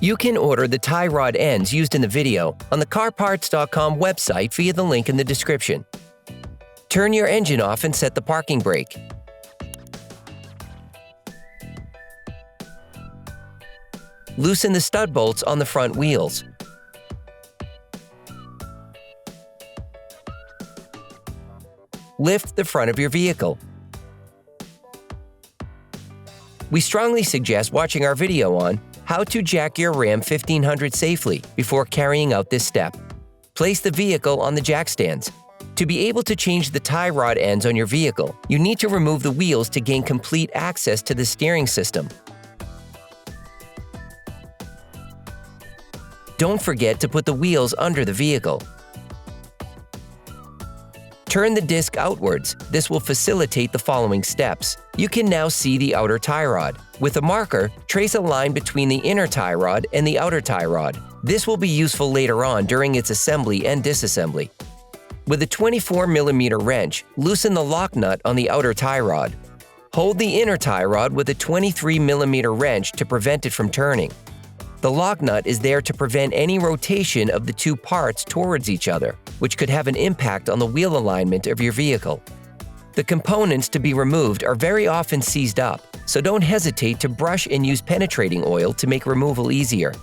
You can order the tie rod ends used in the video on the CarParts.com website via the link in the description. Turn your engine off and set the parking brake. Loosen the stud bolts on the front wheels. Lift the front of your vehicle. We strongly suggest watching our video on how to jack your Ram 1500 safely before carrying out this step. Place the vehicle on the jack stands. To be able to change the tie rod ends on your vehicle, you need to remove the wheels to gain complete access to the steering system. Don't forget to put the wheels under the vehicle. Turn the disc outwards. This will facilitate the following steps. You can now see the outer tie rod. With a marker, trace a line between the inner tie rod and the outer tie rod. This will be useful later on during its assembly and disassembly. With a 24mm wrench, loosen the lock nut on the outer tie rod. Hold the inner tie rod with a 23mm wrench to prevent it from turning. The lock nut is there to prevent any rotation of the two parts towards each other, which could have an impact on the wheel alignment of your vehicle. The components to be removed are very often seized up, so don't hesitate to brush and use penetrating oil to make removal easier.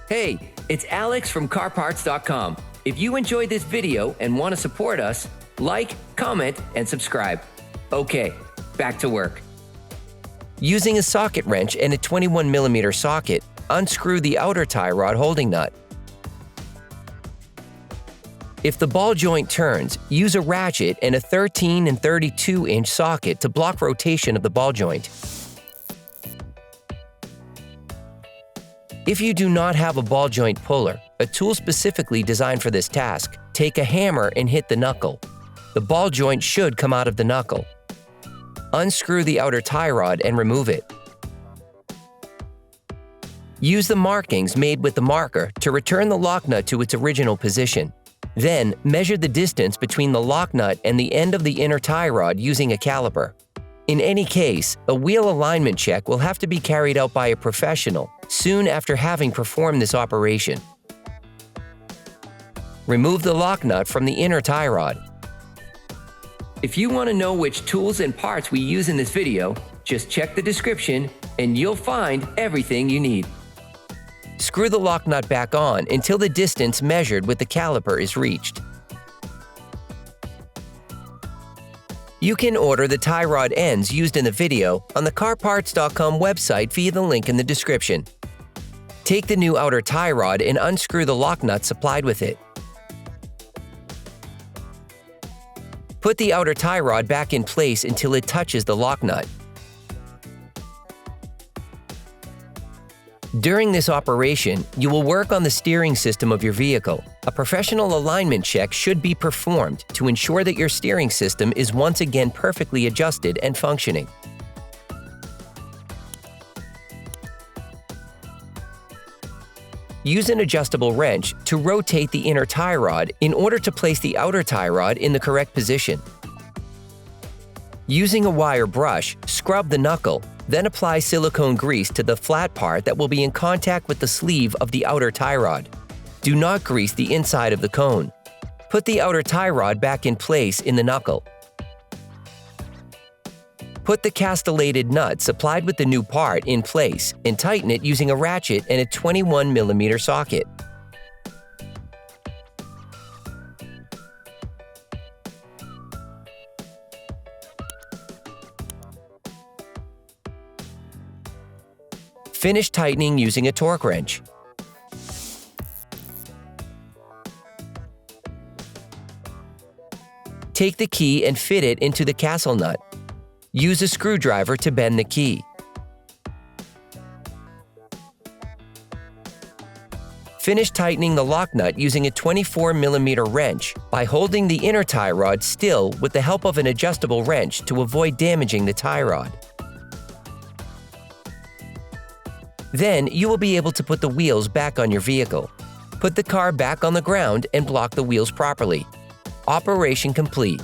Hey, it's Alex from CarParts.com. If you enjoyed this video and want to support us, like, comment, and subscribe. Okay, back to work. Using a socket wrench and a 21mm socket, unscrew the outer tie rod holding nut. If the ball joint turns, use a ratchet and a 13 and 32-inch socket to block rotation of the ball joint. If you do not have a ball joint puller, a tool specifically designed for this task, take a hammer and hit the knuckle. The ball joint should come out of the knuckle. Unscrew the outer tie rod and remove it. Use the markings made with the marker to return the lock nut to its original position. Then, measure the distance between the lock nut and the end of the inner tie rod using a caliper. In any case, a wheel alignment check will have to be carried out by a professional soon after having performed this operation. Remove the lock nut from the inner tie rod. If you want to know which tools and parts we use in this video, just check the description and you'll find everything you need. Screw the lock nut back on until the distance measured with the caliper is reached. You can order the tie rod ends used in the video on the CarParts.com website via the link in the description. Take the new outer tie rod and unscrew the lock nut supplied with it. Put the outer tie rod back in place until it touches the lock nut. During this operation, you will work on the steering system of your vehicle. A professional alignment check should be performed to ensure that your steering system is once again perfectly adjusted and functioning. Use an adjustable wrench to rotate the inner tie rod in order to place the outer tie rod in the correct position. Using a wire brush, scrub the knuckle, then apply silicone grease to the flat part that will be in contact with the sleeve of the outer tie rod. Do not grease the inside of the cone. Put the outer tie rod back in place in the knuckle. Put the castellated nut supplied with the new part in place and tighten it using a ratchet and a 21mm socket. Finish tightening using a torque wrench. Take the key and fit it into the castle nut. Use a screwdriver to bend the key. Finish tightening the lock nut using a 24mm wrench by holding the inner tie rod still with the help of an adjustable wrench to avoid damaging the tie rod. Then you will be able to put the wheels back on your vehicle. Put the car back on the ground and block the wheels properly. Operation complete.